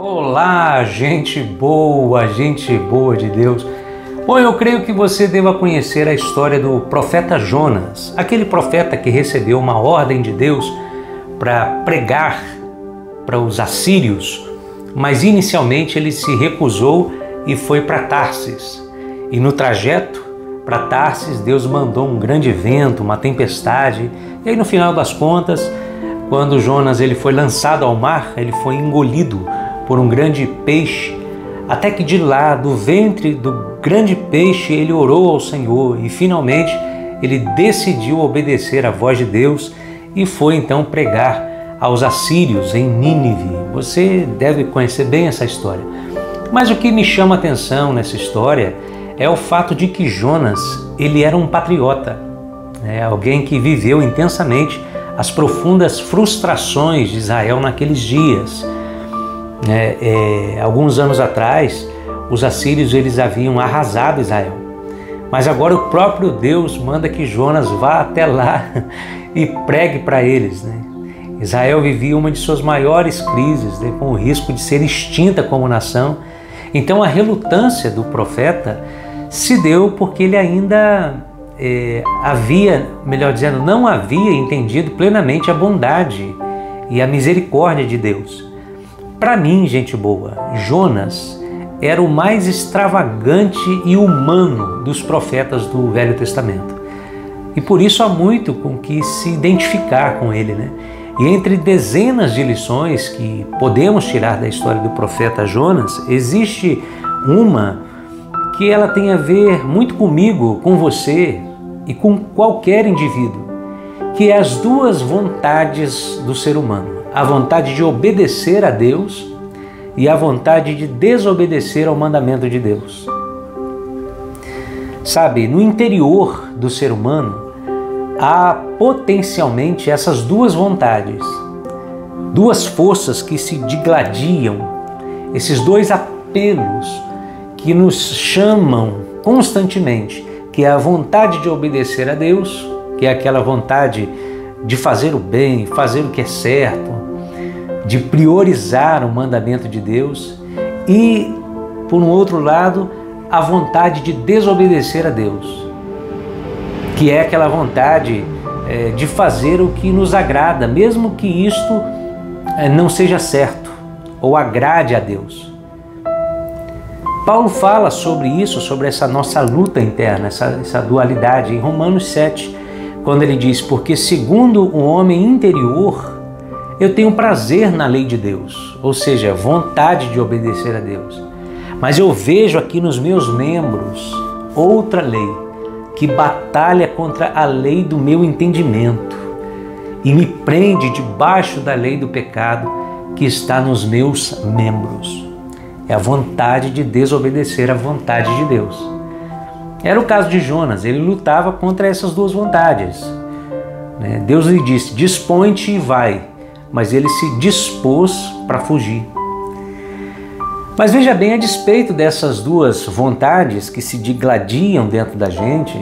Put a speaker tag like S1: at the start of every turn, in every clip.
S1: Olá, gente boa de Deus. Bom, eu creio que você deva conhecer a história do profeta Jonas, aquele profeta que recebeu uma ordem de Deus para pregar para os assírios, mas inicialmente ele se recusou e foi para Tarsis. E no trajeto para Tarsis, Deus mandou um grande vento, uma tempestade, e aí no final das contas, quando Jonas ele foi lançado ao mar, ele foi engolido por um grande peixe, até que de lá, do ventre do grande peixe, ele orou ao Senhor e finalmente ele decidiu obedecer à voz de Deus e foi então pregar aos assírios em Nínive. Você deve conhecer bem essa história. Mas o que me chama a atenção nessa história é o fato de que Jonas, ele era um patriota, alguém que viveu intensamente as profundas frustrações de Israel naqueles dias. Alguns anos atrás, os assírios eles haviam arrasado Israel, mas agora o próprio Deus manda que Jonas vá até lá e pregue para eles. Israel vivia uma de suas maiores crises, com o risco de ser extinta como nação. Então a relutância do profeta se deu porque ele ainda não havia entendido plenamente a bondade e a misericórdia de Deus. Para mim, gente boa, Jonas era o mais extravagante e humano dos profetas do Velho Testamento. E por isso há muito com que se identificar com ele, E entre dezenas de lições que podemos tirar da história do profeta Jonas, existe uma que ela tem a ver muito comigo, com você e com qualquer indivíduo, que é as duas vontades do ser humano. A vontade de obedecer a Deus e a vontade de desobedecer ao mandamento de Deus. Sabe, no interior do ser humano há potencialmente essas duas vontades, duas forças que se digladiam, esses dois apelos que nos chamam constantemente, que é a vontade de obedecer a Deus, que é aquela vontade de fazer o bem, fazer o que é certo, de priorizar o mandamento de Deus, e, por um outro lado, a vontade de desobedecer a Deus, que é aquela vontade de fazer o que nos agrada, mesmo que isto não seja certo ou agrade a Deus. Paulo fala sobre isso, sobre essa nossa luta interna, essa dualidade, em Romanos 7, quando ele diz: porque segundo o homem interior, eu tenho prazer na lei de Deus, ou seja, vontade de obedecer a Deus. Mas eu vejo aqui nos meus membros outra lei, que batalha contra a lei do meu entendimento e me prende debaixo da lei do pecado que está nos meus membros. É a vontade de desobedecer à vontade de Deus. Era o caso de Jonas, ele lutava contra essas duas vontades. Deus lhe disse: dispõe-te e vai, mas ele se dispôs para fugir. Mas veja bem, a despeito dessas duas vontades que se digladiam dentro da gente,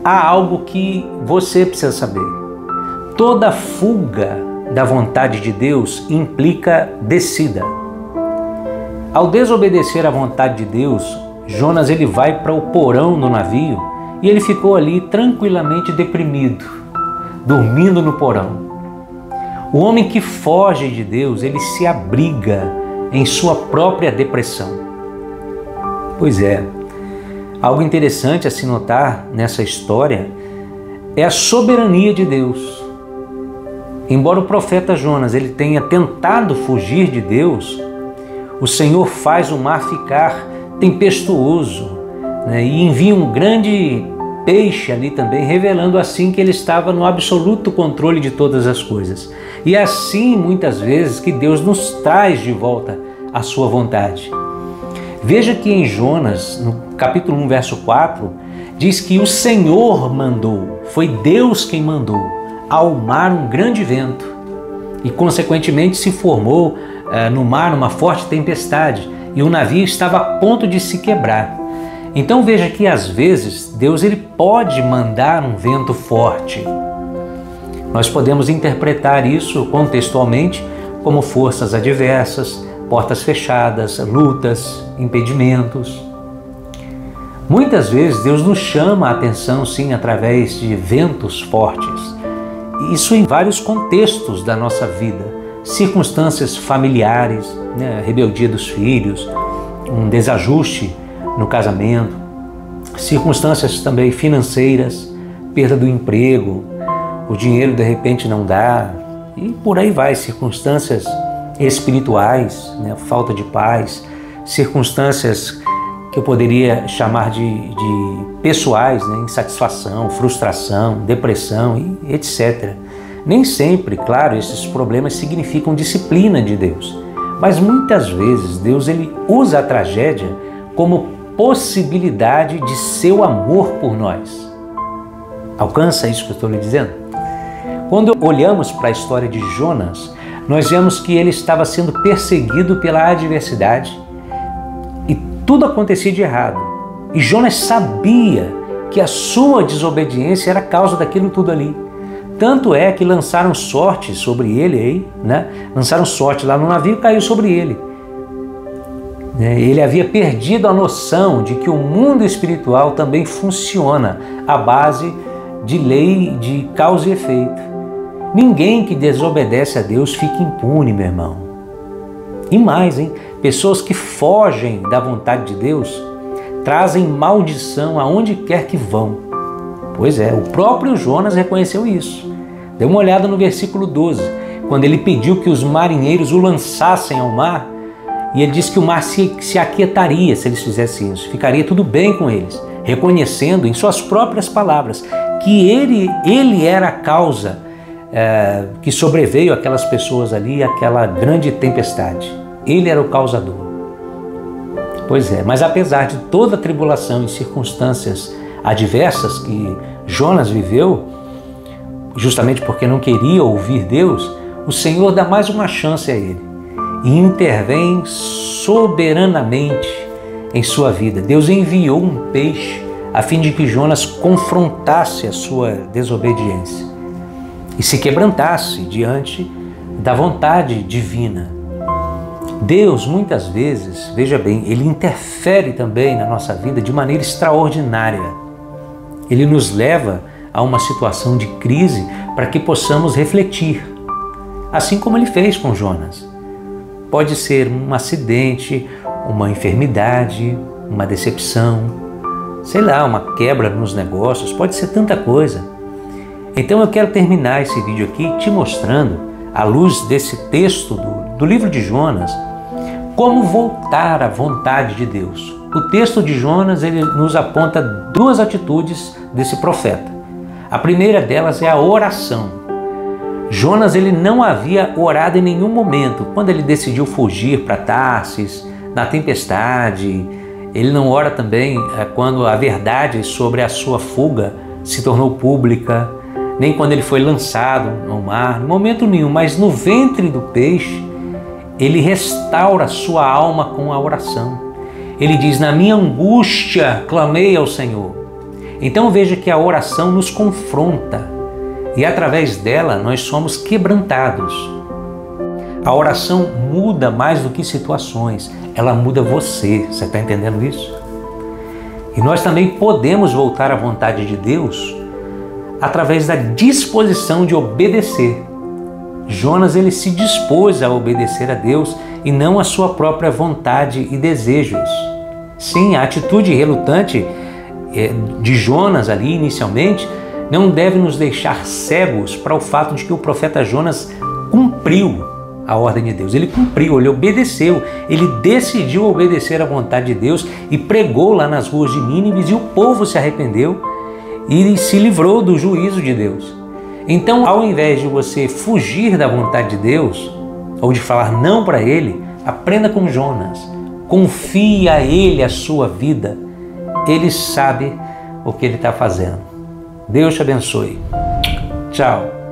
S1: há algo que você precisa saber. Toda fuga da vontade de Deus implica descida. Ao desobedecer à vontade de Deus, Jonas ele vai para o porão do navio e ele ficou ali tranquilamente deprimido, dormindo no porão. O homem que foge de Deus, ele se abriga em sua própria depressão. Pois é, algo interessante a se notar nessa história é a soberania de Deus. Embora o profeta Jonas ele tenha tentado fugir de Deus, o Senhor faz o mar ficar tempestuoso, e envia um grande peixe ali também, revelando assim que ele estava no absoluto controle de todas as coisas. E é assim, muitas vezes, que Deus nos traz de volta à sua vontade. Veja que em Jonas, no capítulo 1, verso 4, diz que o Senhor mandou, foi Deus quem mandou ao mar um grande vento e, consequentemente, se formou no mar uma forte tempestade e o navio estava a ponto de se quebrar. Então veja que às vezes Deus ele pode mandar um vento forte. Nós podemos interpretar isso contextualmente como forças adversas, portas fechadas, lutas, impedimentos. Muitas vezes Deus nos chama a atenção, sim, através de ventos fortes. Isso em vários contextos da nossa vida. Circunstâncias familiares, rebeldia dos filhos, um desajuste no casamento, circunstâncias também financeiras, perda do emprego, o dinheiro de repente não dá, e por aí vai, circunstâncias espirituais, falta de paz, circunstâncias que eu poderia chamar de pessoais, insatisfação, frustração, depressão e etc. Nem sempre, claro, esses problemas significam disciplina de Deus, mas muitas vezes Deus ele usa a tragédia como possibilidade de seu amor por nós. Alcança isso que eu estou lhe dizendo? Quando olhamos para a história de Jonas, nós vemos que ele estava sendo perseguido pela adversidade e tudo acontecia de errado. E Jonas sabia que a sua desobediência era a causa daquilo tudo ali. Tanto é que lançaram sorte sobre ele aí, Lançaram sorte lá no navio e caiu sobre ele. Ele havia perdido a noção de que o mundo espiritual também funciona à base de lei de causa e efeito. Ninguém que desobedece a Deus fica impune, meu irmão. E mais, pessoas que fogem da vontade de Deus trazem maldição aonde quer que vão. Pois é, o próprio Jonas reconheceu isso. Dê uma olhada no versículo 12, quando ele pediu que os marinheiros o lançassem ao mar, e ele disse que o mar se aquietaria se eles fizessem isso, ficaria tudo bem com eles, reconhecendo em suas próprias palavras que ele era a causa que sobreveio àquelas pessoas ali, aquela grande tempestade. Ele era o causador. Pois é, mas apesar de toda a tribulação e circunstâncias adversas que Jonas viveu, justamente porque não queria ouvir Deus, o Senhor dá mais uma chance a ele e intervém soberanamente em sua vida. Deus enviou um peixe a fim de que Jonas confrontasse a sua desobediência e se quebrantasse diante da vontade divina. Deus, muitas vezes, veja bem, Ele interfere também na nossa vida de maneira extraordinária. Ele nos leva a uma situação de crise para que possamos refletir, assim como Ele fez com Jonas. Pode ser um acidente, uma enfermidade, uma decepção, sei lá, uma quebra nos negócios, pode ser tanta coisa. Então eu quero terminar esse vídeo aqui te mostrando, à luz desse texto do livro de Jonas, como voltar à vontade de Deus. O texto de Jonas ele nos aponta duas atitudes desse profeta. A primeira delas é a oração. Jonas ele não havia orado em nenhum momento. Quando ele decidiu fugir para Tarsis, na tempestade, ele não ora também quando a verdade sobre a sua fuga se tornou pública, nem quando ele foi lançado no mar, em momento nenhum, mas no ventre do peixe, ele restaura sua alma com a oração. Ele diz, na minha angústia clamei ao Senhor. Então veja que a oração nos confronta e através dela nós somos quebrantados. A oração muda mais do que situações, ela muda você está entendendo isso? E nós também podemos voltar à vontade de Deus através da disposição de obedecer. Jonas ele se dispôs a obedecer a Deus e não a sua própria vontade e desejos. Sim, a atitude relutante de Jonas ali inicialmente não deve nos deixar cegos para o fato de que o profeta Jonas cumpriu a ordem de Deus. Ele cumpriu, ele obedeceu, ele decidiu obedecer à vontade de Deus e pregou lá nas ruas de Nínive e o povo se arrependeu e se livrou do juízo de Deus. Então, ao invés de você fugir da vontade de Deus ou de falar não para Ele, aprenda com Jonas. Confie a Ele a sua vida. Ele sabe o que Ele está fazendo. Deus te abençoe. Tchau.